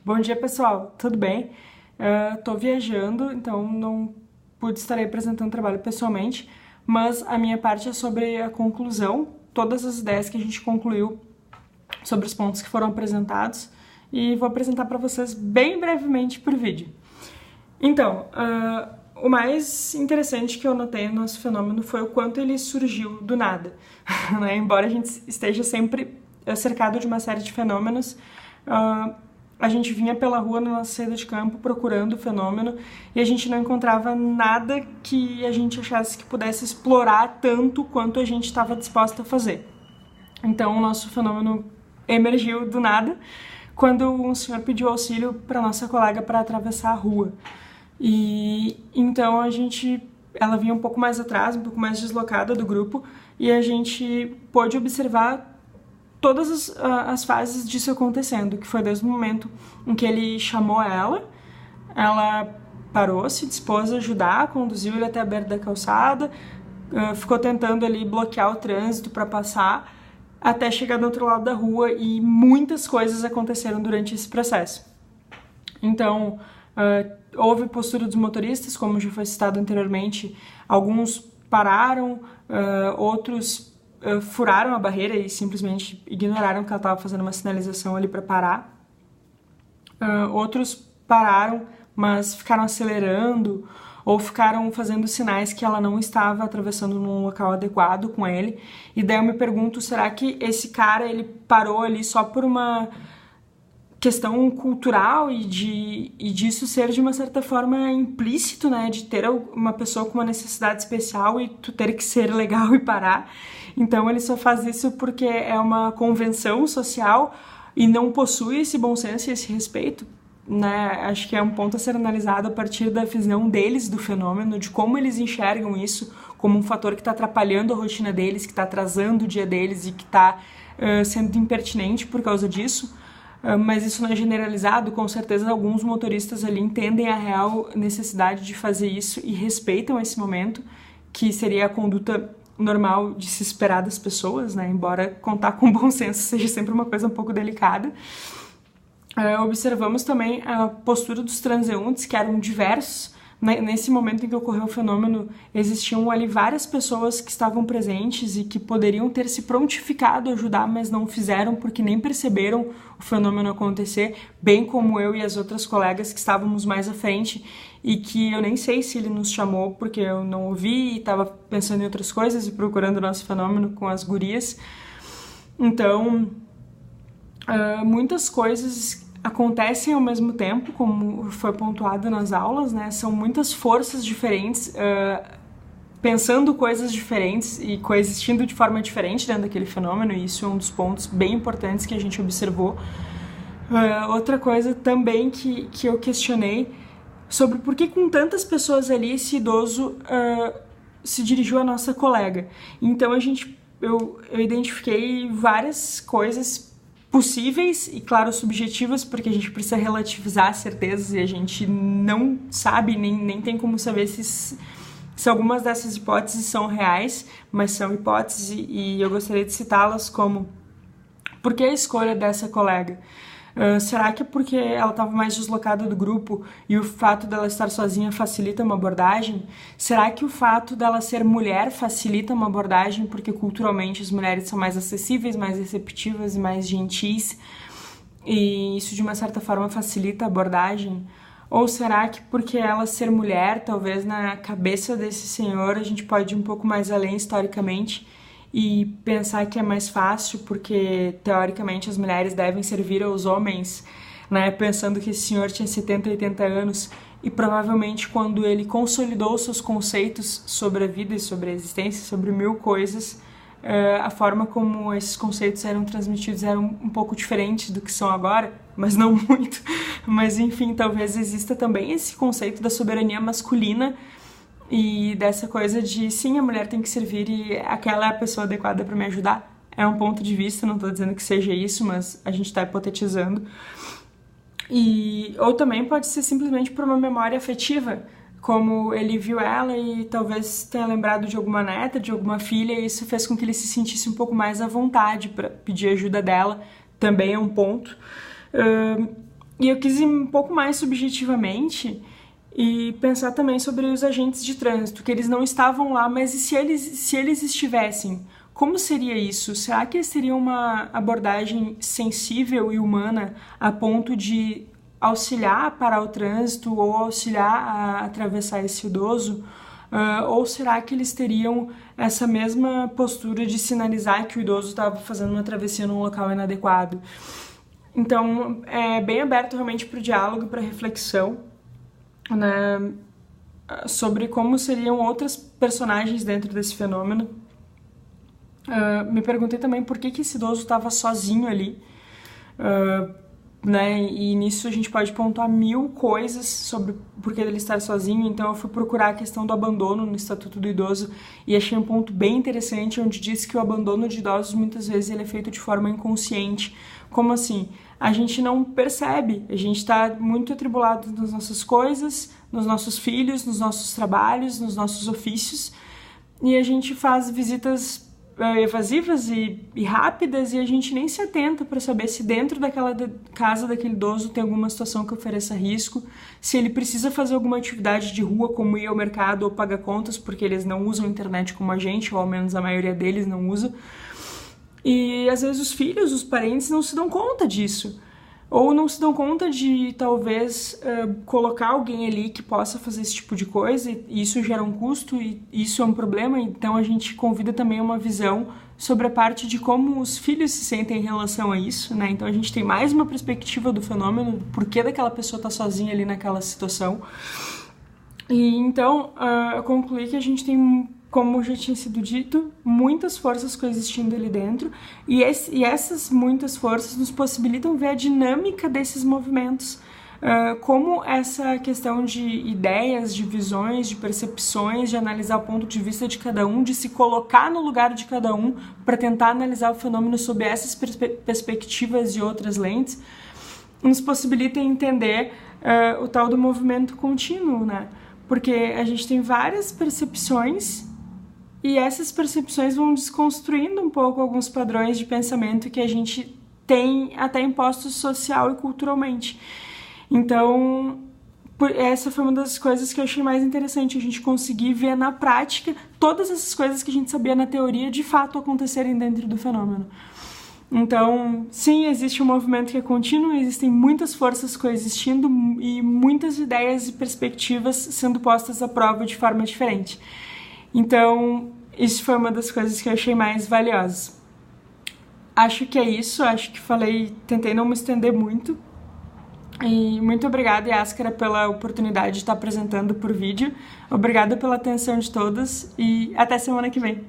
Bom dia, pessoal. Tudo bem? Tô viajando, então não pude estar aí apresentando o trabalho pessoalmente, mas a minha parte é sobre a conclusão, todas as ideias que a gente concluiu sobre os pontos que foram apresentados e vou apresentar para vocês bem brevemente por vídeo. Então, o mais interessante que eu notei no nosso fenômeno foi o quanto ele surgiu do nada, né? Embora a gente esteja sempre cercado de uma série de fenômenos, a gente vinha pela rua na nossa saída de campo procurando o fenômeno e a gente não encontrava nada que a gente achasse que pudesse explorar tanto quanto a gente estava disposto a fazer. Então, o nosso fenômeno emergiu do nada quando um senhor pediu auxílio para nossa colega para atravessar a rua. E então ela vinha um pouco mais atrás, um pouco mais deslocada do grupo, e a gente pôde observar todas as fases disso acontecendo, que foi desde o momento em que ele chamou ela parou, se dispôs a ajudar, conduziu ele até a beira da calçada, ficou tentando ali bloquear o trânsito para passar, até chegar do outro lado da rua, e muitas coisas aconteceram durante esse processo. Então, houve postura dos motoristas, como já foi citado anteriormente, alguns pararam, outros furaram a barreira e simplesmente ignoraram que ela estava fazendo uma sinalização ali para parar. Outros pararam, mas ficaram acelerando ou ficaram fazendo sinais que ela não estava atravessando num local adequado com ele. E daí eu me pergunto, será que esse cara ele parou ali só por uma questão cultural e disso ser de uma certa forma implícito, né, de ter uma pessoa com uma necessidade especial e tu ter que ser legal e parar. Então ele só faz isso porque é uma convenção social e não possui esse bom senso e esse respeito, né? Acho que é um ponto a ser analisado a partir da visão deles do fenômeno, de como eles enxergam isso como um fator que está atrapalhando a rotina deles, que está atrasando o dia deles e que está sendo impertinente por causa disso. Mas isso não é generalizado, com certeza alguns motoristas ali entendem a real necessidade de fazer isso e respeitam esse momento, que seria a conduta normal de se esperar das pessoas, né? Embora contar com bom senso seja sempre uma coisa um pouco delicada. Observamos também a postura dos transeuntes, que eram diversos. Nesse momento em que ocorreu o fenômeno, existiam ali várias pessoas que estavam presentes e que poderiam ter se prontificado a ajudar, mas não fizeram porque nem perceberam o fenômeno acontecer, bem como eu e as outras colegas que estávamos mais à frente e que eu nem sei se ele nos chamou porque eu não ouvi e estava pensando em outras coisas e procurando o nosso fenômeno com as gurias. Então, muitas coisas acontecem ao mesmo tempo, como foi pontuado nas aulas, né? São muitas forças diferentes, pensando coisas diferentes e coexistindo de forma diferente dentro daquele fenômeno, e isso é um dos pontos bem importantes que a gente observou. Outra coisa também que eu questionei sobre por que com tantas pessoas ali esse idoso se dirigiu à nossa colega. Então eu identifiquei várias coisas possíveis e, claro, subjetivas, porque a gente precisa relativizar certezas e a gente não sabe, nem tem como saber se algumas dessas hipóteses são reais, mas são hipóteses e eu gostaria de citá-las como: por que a escolha dessa colega? Será que é porque ela estava mais deslocada do grupo e o fato dela estar sozinha facilita uma abordagem? Será que o fato dela ser mulher facilita uma abordagem porque culturalmente as mulheres são mais acessíveis, mais receptivas e mais gentis e isso de uma certa forma facilita a abordagem? Ou será que porque ela ser mulher, talvez na cabeça desse senhor a gente pode ir um pouco mais além historicamente e pensar que é mais fácil porque, teoricamente, as mulheres devem servir aos homens, né? Pensando que esse senhor tinha 70, 80 anos e provavelmente quando ele consolidou seus conceitos sobre a vida e sobre a existência, sobre mil coisas, a forma como esses conceitos eram transmitidos eram um pouco diferentes do que são agora, mas não muito. Mas, enfim, talvez exista também esse conceito da soberania masculina e dessa coisa de, sim, a mulher tem que servir e aquela é a pessoa adequada para me ajudar. É um ponto de vista, não estou dizendo que seja isso, mas a gente está hipotetizando. Ou também pode ser simplesmente por uma memória afetiva, como ele viu ela e talvez tenha lembrado de alguma neta, de alguma filha, e isso fez com que ele se sentisse um pouco mais à vontade para pedir ajuda dela, também é um ponto. E eu quis ir um pouco mais subjetivamente e pensar também sobre os agentes de trânsito, que eles não estavam lá, mas e se eles estivessem? Como seria isso? Será que eles teriam uma abordagem sensível e humana a ponto de auxiliar a parar o trânsito ou auxiliar a atravessar esse idoso? Ou será que eles teriam essa mesma postura de sinalizar que o idoso estava fazendo uma travessia num local inadequado? Então, é bem aberto realmente para o diálogo, para reflexão, né, sobre como seriam outras personagens dentro desse fenômeno. Me perguntei também por que esse idoso estava sozinho ali, né? E nisso a gente pode pontuar 1000 coisas sobre por que ele estar sozinho. Então eu fui procurar a questão do abandono no Estatuto do Idoso e achei um ponto bem interessante onde diz que o abandono de idosos muitas vezes ele é feito de forma inconsciente. Como assim? A gente não percebe, a gente está muito atribulado nas nossas coisas, nos nossos filhos, nos nossos trabalhos, nos nossos ofícios, e a gente faz visitas evasivas e rápidas e a gente nem se atenta para saber se dentro daquela casa daquele idoso tem alguma situação que ofereça risco, se ele precisa fazer alguma atividade de rua como ir ao mercado ou pagar contas, porque eles não usam internet como a gente, ou ao menos a maioria deles não usa. E às vezes os filhos, os parentes não se dão conta disso. Ou não se dão conta de, talvez, colocar alguém ali que possa fazer esse tipo de coisa, e isso gera um custo, e isso é um problema, então a gente convida também uma visão sobre a parte de como os filhos se sentem em relação a isso, né? Então a gente tem mais uma perspectiva do fenômeno, por que daquela pessoa tá sozinha ali naquela situação. E então eu concluí que a gente tem, como já tinha sido dito, muitas forças coexistindo ali dentro, e essas muitas forças nos possibilitam ver a dinâmica desses movimentos, como essa questão de ideias, de visões, de percepções, de analisar o ponto de vista de cada um, de se colocar no lugar de cada um para tentar analisar o fenômeno sob essas perspectivas e outras lentes, nos possibilita entender o tal do movimento contínuo, né? Porque a gente tem várias percepções e essas percepções vão desconstruindo um pouco alguns padrões de pensamento que a gente tem até impostos social e culturalmente. Então, essa foi uma das coisas que eu achei mais interessante, a gente conseguir ver na prática todas essas coisas que a gente sabia na teoria de fato acontecerem dentro do fenômeno. Então, sim, existe um movimento que é contínuo, existem muitas forças coexistindo e muitas ideias e perspectivas sendo postas à prova de forma diferente. Então, isso foi uma das coisas que eu achei mais valiosas. Acho que é isso, acho que tentei não me estender muito. E muito obrigada, Yaskara, pela oportunidade de estar apresentando por vídeo. Obrigada pela atenção de todos e até semana que vem.